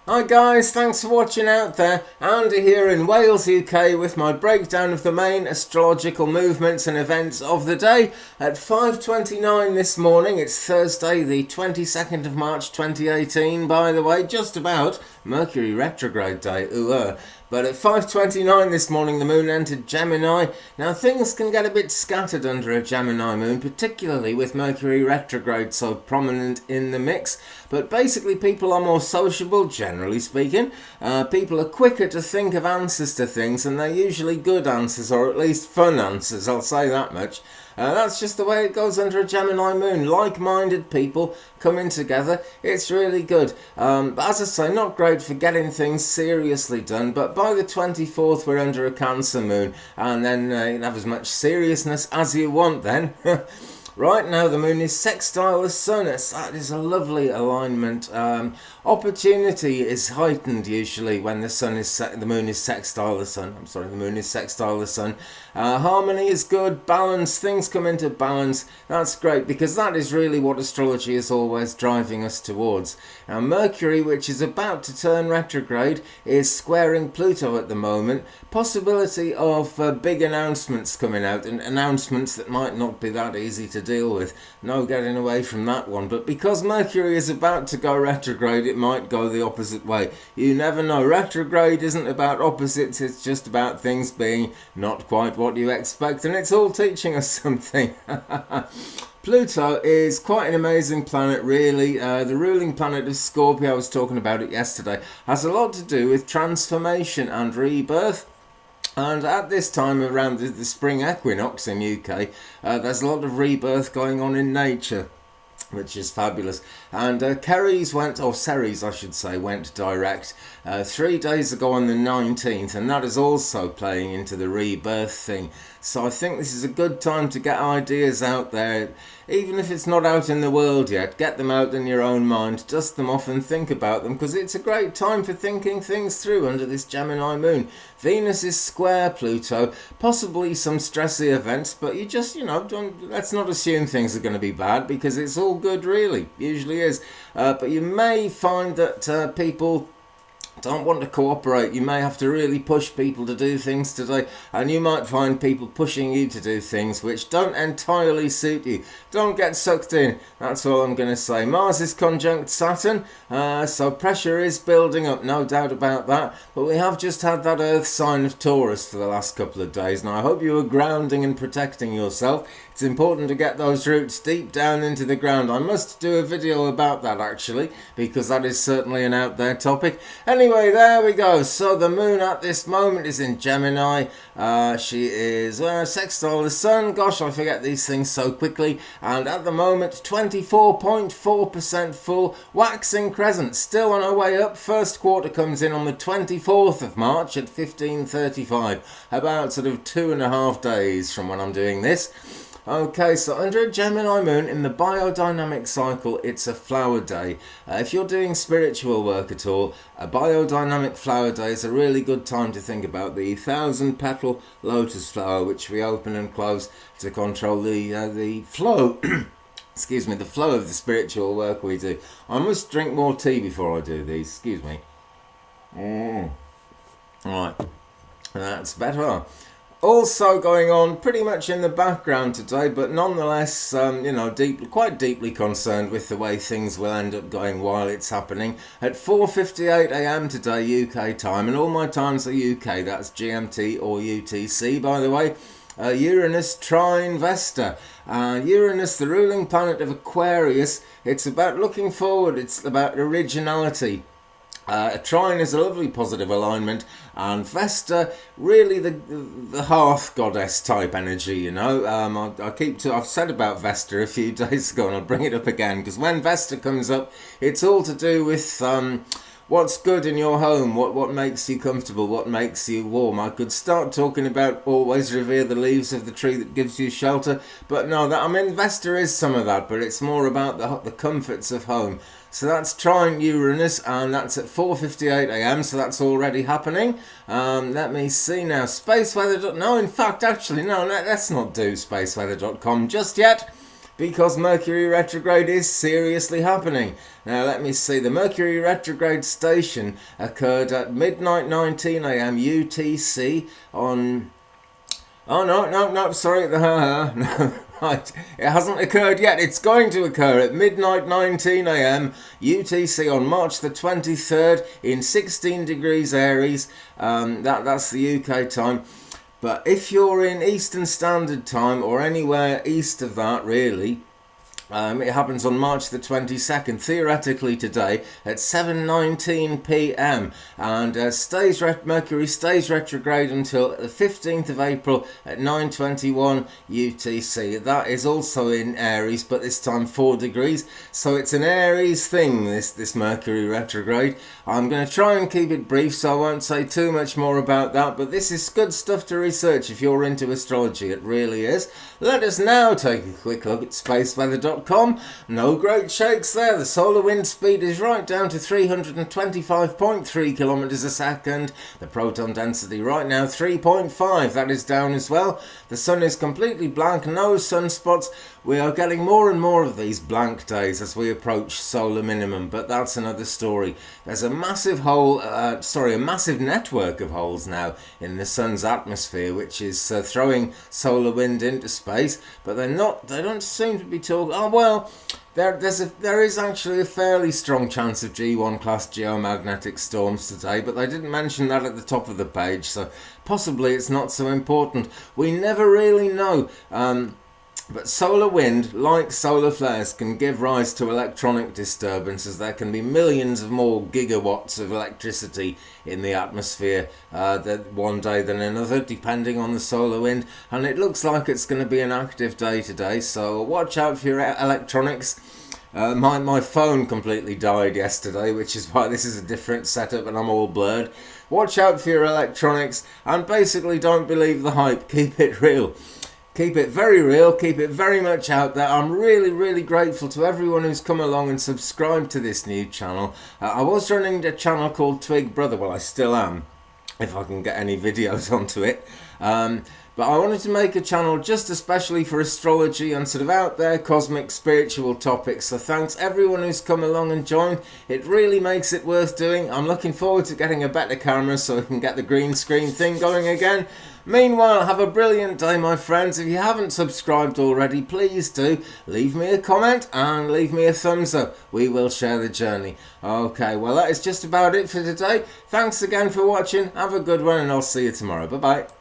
Hi guys, thanks for watching out there. Andy here in Wales, UK with my breakdown of the main astrological movements and events of the day at 5:29 this morning. It's Thursday the 22nd of March 2018, by the way, just about Mercury Retrograde day. But at 5:29 this morning, the moon entered Gemini. Now, things can get a bit scattered under a Gemini moon, particularly with Mercury retrograde so prominent in the mix. But basically, people are more sociable, generally speaking. People are quicker to think of answers to things, and they're usually good answers, or at least fun answers, I'll say that much. That's just the way it goes under a Gemini moon. Like-minded people coming together. It's really good. But as I say, not great for getting things seriously done. But by the 24th, we're under a Cancer moon. And then you can have as much seriousness as you want then. Right now, the moon is sextile the sun. That is a lovely alignment. Opportunity is heightened usually when the moon is sextile the sun. The moon is sextile the sun. Harmony is good. Balance, things come into balance. That's great because that is really what astrology is always driving us towards. Now, Mercury, which is about to turn retrograde, is squaring Pluto at the moment. Possibility of big announcements coming out, and announcements that might not be that easy to deal with. No getting away from that one. But because Mercury is about to go retrograde, it might go the opposite way. You never know. Retrograde isn't about opposites, it's just about things being not quite what you expect, and it's all teaching us something. Pluto is quite an amazing planet, really. The ruling planet of Scorpio, I was talking about it yesterday, has a lot to do with transformation and rebirth. And at this time around the spring equinox in UK, there's a lot of rebirth going on in nature, which is fabulous. And Ceres I should say, went direct 3 days ago on the 19th, and that is also playing into the rebirth thing. So I think this is a good time to get ideas out there, even if it's not out in the world yet. Get them out in your own mind, dust them off and think about them, because it's a great time for thinking things through under this Gemini moon. Venus is square Pluto, possibly some stressy events, but you just, let's not assume things are going to be bad, because it's all good really, usually is. But you may find that people don't want to cooperate. You may have to really push people to do things today, and you might find people pushing you to do things which don't entirely suit you. Don't get sucked in, that's all I'm going to say. Mars is conjunct Saturn, so pressure is building up, no doubt about that, but we have just had that Earth sign of Taurus for the last couple of days. Now I hope you are grounding and protecting yourself. It's important to get those roots deep down into the ground. I must do a video about that actually, because that is certainly an out there topic. Anyway, there we go. So the moon at this moment is in Gemini. She is sextile the sun. Gosh, I forget these things so quickly. And at the moment, 24.4% full, waxing crescent, still on her way up. First quarter comes in on the 24th of March at 15:35. About sort of 2.5 days from when I'm doing this. Okay, so under a Gemini moon, in the biodynamic cycle, it's a flower day. If you're doing spiritual work at all, a biodynamic flower day is a really good time to think about the 1,000-petal lotus flower, which we open and close to control the flow. Excuse me, the flow of the spiritual work we do. I must drink more tea before I do these. Excuse me. Right, that's better. Also going on pretty much in the background today, but nonetheless, quite deeply concerned with the way things will end up going while it's happening. At 4:58 a.m. today, UK time, and all my times are UK, that's GMT or UTC, by the way. Uranus trine Vesta. Uranus, the ruling planet of Aquarius, it's about looking forward, it's about originality. Trine is a lovely positive alignment, and Vesta, really the hearth goddess type energy, I've said about Vesta a few days ago, and I'll bring it up again, because when Vesta comes up, it's all to do with what's good in your home, what makes you comfortable, what makes you warm. I could start talking about always revere the leaves of the tree that gives you shelter, but no, Vesta is some of that, but it's more about the comforts of home. So that's trine Uranus, and that's at 4:58 a.m, so that's already happening. Let me see now. Spaceweather. No, in fact, actually, no, let's not do spaceweather.com just yet. because Mercury Retrograde is seriously happening. Now let me see, the Mercury Retrograde station occurred at midnight 19 AM UTC on... Oh, no, sorry, no, right, it hasn't occurred yet. It's going to occur at midnight 19 AM UTC on March the 23rd in 16 degrees Aries. That's the UK time. But if you're in Eastern Standard Time or anywhere east of that, really, it happens on March the 22nd, theoretically today, at 7:19 PM, and Mercury stays retrograde until the 15th of April at 9:21 UTC. That is also in Aries, but this time 4 degrees, so it's an Aries thing, this Mercury retrograde. I'm going to try and keep it brief, so I won't say too much more about that, but this is good stuff to research if you're into astrology. It really is. Let us now take a quick look at spaceweather.com. No great shakes there. The solar wind speed is right down to 325.3 kilometers a second. The proton density right now 3.5. That is down as well. The sun is completely blank, no sunspots. We are getting more and more of these blank days as we approach solar minimum, but that's another story. There's a massive a massive network of holes now in the sun's atmosphere, which is throwing solar wind into space, but they don't seem to be talking. Oh well, there is actually a fairly strong chance of G1 class geomagnetic storms today, but they didn't mention that at the top of the page, so possibly it's not so important. We never really know. But solar wind, like solar flares, can give rise to electronic disturbances. There can be millions of more gigawatts of electricity in the atmosphere one day than another, depending on the solar wind. And it looks like it's going to be an active day today, so watch out for your electronics. My phone completely died yesterday, which is why this is a different setup and I'm all blurred. Watch out for your electronics, and basically don't believe the hype. Keep it real. Keep it very real, keep it very much out there. I'm really, really grateful to everyone who's come along and subscribed to this new channel. I was running a channel called Twig Brother, well I still am, if I can get any videos onto it. But I wanted to make a channel just especially for astrology and sort of out there cosmic spiritual topics. So thanks everyone who's come along and joined. It really makes it worth doing. I'm looking forward to getting a better camera so we can get the green screen thing going again. Meanwhile, have a brilliant day, my friends. If you haven't subscribed already, please do. Leave me a comment and leave me a thumbs up. We will share the journey. Okay, well that is just about it for today. Thanks again for watching. Have a good one and I'll see you tomorrow. Bye-bye.